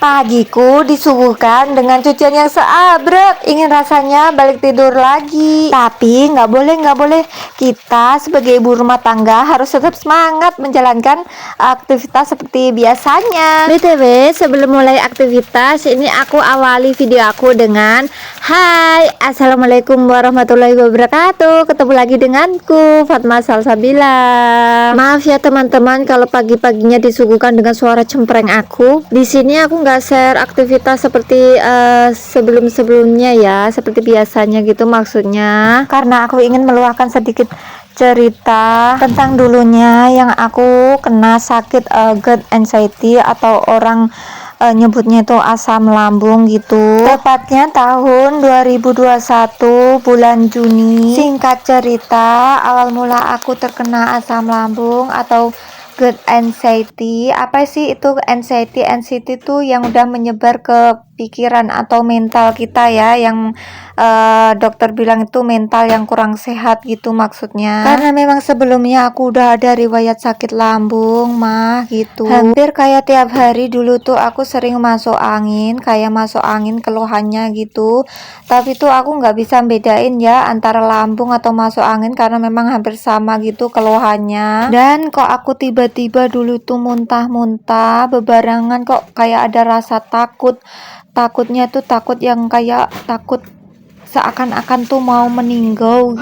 Pagiku disuguhkan dengan cucian yang seabrek. Ingin rasanya balik tidur lagi. Tapi nggak boleh. Kita sebagai ibu rumah tangga harus tetap semangat menjalankan aktivitas seperti biasanya. BTW, sebelum mulai aktivitas, ini aku awali video aku dengan hai, assalamualaikum warahmatullahi wabarakatuh. Ketemu lagi denganku, Fatma Salsabila. Maaf ya teman-teman kalau pagi-paginya disuguhkan dengan suara cempreng aku. Di sini aku nggak share aktivitas seperti sebelum-sebelumnya ya, seperti biasanya gitu maksudnya. Karena aku ingin meluahkan sedikit cerita tentang dulunya yang aku kena sakit GERD anxiety atau orang nyebutnya itu asam lambung gitu. Tepatnya tahun 2021 bulan Juni. Singkat cerita, awal mula aku terkena asam lambung atau GERD anxiety. Apa sih itu anxiety? Anxiety itu yang udah menyebar ke pikiran atau mental kita ya, yang dokter bilang itu mental yang kurang sehat gitu maksudnya. Karena memang sebelumnya aku udah ada riwayat sakit lambung mah gitu. Hampir kayak tiap hari dulu tuh aku sering masuk angin, kayak masuk angin keluhannya gitu. Tapi tuh aku nggak bisa bedain ya antara lambung atau masuk angin karena memang hampir sama gitu keluhannya. Dan kok aku tiba-tiba dulu tuh muntah-muntah bebarengan kok kayak ada rasa takutnya tuh takut yang kayak takut seakan-akan tuh mau meninggal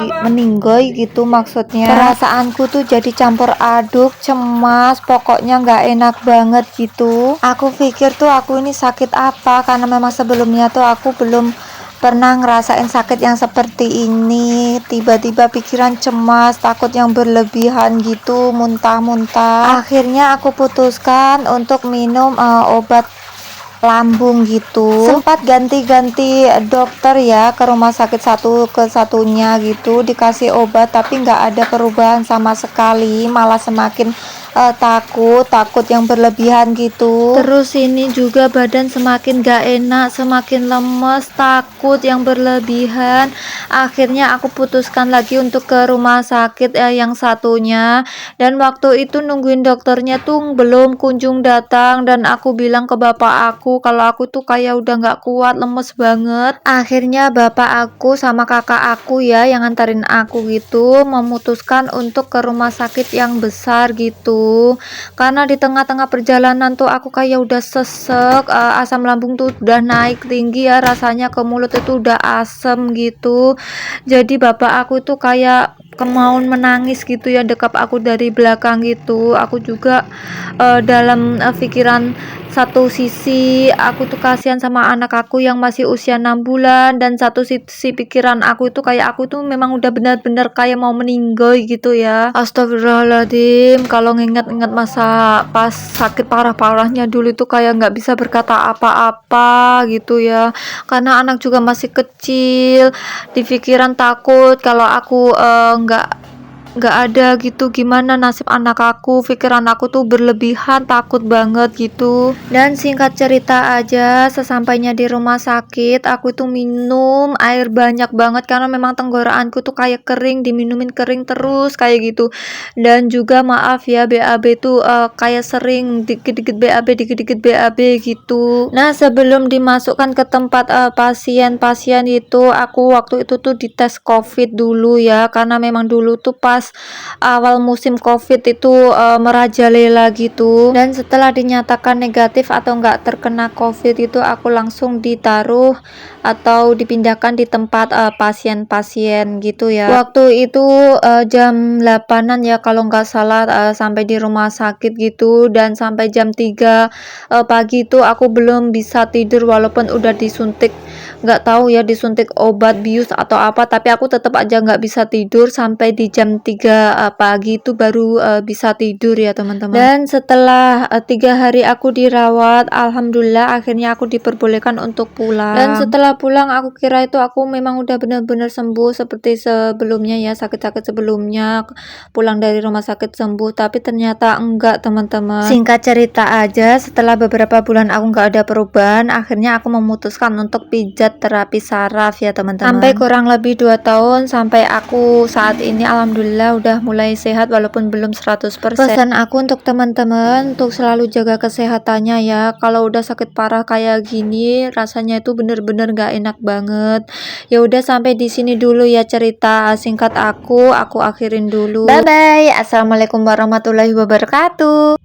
gitu maksudnya. Perasaanku tuh jadi campur aduk, cemas, pokoknya nggak enak banget gitu. Aku pikir tuh aku ini sakit apa, karena memang sebelumnya tuh aku belum pernah ngerasain sakit yang seperti ini. Tiba-tiba pikiran cemas, takut yang berlebihan gitu, muntah-muntah. Akhirnya aku putuskan untuk minum obat lambung gitu. Sempat ganti-ganti dokter ya, ke rumah sakit satu ke satunya gitu, dikasih obat tapi nggak ada perubahan sama sekali, malah semakin takut yang berlebihan gitu. Terus ini juga badan semakin gak enak, semakin lemes, takut yang berlebihan. Akhirnya aku putuskan lagi untuk ke rumah sakit yang satunya, dan waktu itu nungguin dokternya tuh belum kunjung datang, dan aku bilang ke bapak aku kalau aku tuh kayak udah gak kuat, lemes banget. Akhirnya bapak aku sama kakak aku ya yang nganterin aku gitu memutuskan untuk ke rumah sakit yang besar gitu. Karena di tengah-tengah perjalanan tuh aku kayak udah sesek, asam lambung tuh udah naik tinggi ya, rasanya ke mulut itu udah asem gitu. Jadi bapak aku tuh kayak kemauan menangis gitu ya, dekap aku dari belakang gitu. Aku juga dalam pikiran satu sisi aku tuh kasihan sama anak aku yang masih usia 6 bulan, dan satu sisi pikiran aku itu kayak aku tuh memang udah benar-benar kayak mau meninggal gitu ya. Astagfirullahaladzim, kalau nginget-inget masa pas sakit parah-parahnya dulu itu kayak nggak bisa berkata apa-apa gitu ya, karena anak juga masih kecil. Di pikiran takut kalau aku nggak ada gitu, gimana nasib anak aku. Pikiran aku tuh berlebihan, takut banget gitu. Dan singkat cerita aja, sesampainya di rumah sakit aku tuh minum air banyak banget karena memang tenggorokanku tuh kayak kering, diminumin kering terus kayak gitu. Dan juga maaf ya, BAB tuh kayak sering dikit-dikit BAB gitu. Nah, sebelum dimasukkan ke tempat pasien-pasien itu, aku waktu itu tuh dites COVID dulu ya, karena memang dulu tuh pas awal musim COVID itu merajalela gitu. Dan setelah dinyatakan negatif atau nggak terkena COVID itu, aku langsung ditaruh atau dipindahkan di tempat pasien-pasien gitu ya. Waktu itu jam 8-an ya kalau nggak salah, sampai di rumah sakit gitu, dan sampai jam 3 pagi itu aku belum bisa tidur walaupun udah disuntik, nggak tahu ya disuntik obat bius atau apa, tapi aku tetap aja nggak bisa tidur sampai di jam 3 pagi itu baru bisa tidur ya teman-teman. Dan setelah 3 hari aku dirawat, alhamdulillah akhirnya aku diperbolehkan untuk pulang. Dan setelah pulang aku kira itu aku memang udah benar-benar sembuh seperti sebelumnya ya, sakit-sakit sebelumnya pulang dari rumah sakit sembuh, tapi ternyata enggak teman-teman. Singkat cerita aja, setelah beberapa bulan aku nggak ada perubahan, akhirnya aku memutuskan untuk pijat terapi saraf ya teman-teman. Sampai kurang lebih 2 tahun sampai aku saat ini alhamdulillah alhamdulillah udah mulai sehat walaupun belum 100%. Pesan aku untuk teman-teman untuk selalu jaga kesehatannya ya. Kalau udah sakit parah kayak gini, rasanya itu bener-bener gak enak banget. Ya udah sampai di sini dulu ya cerita singkat aku akhirin dulu. Bye bye. Assalamualaikum warahmatullahi wabarakatuh.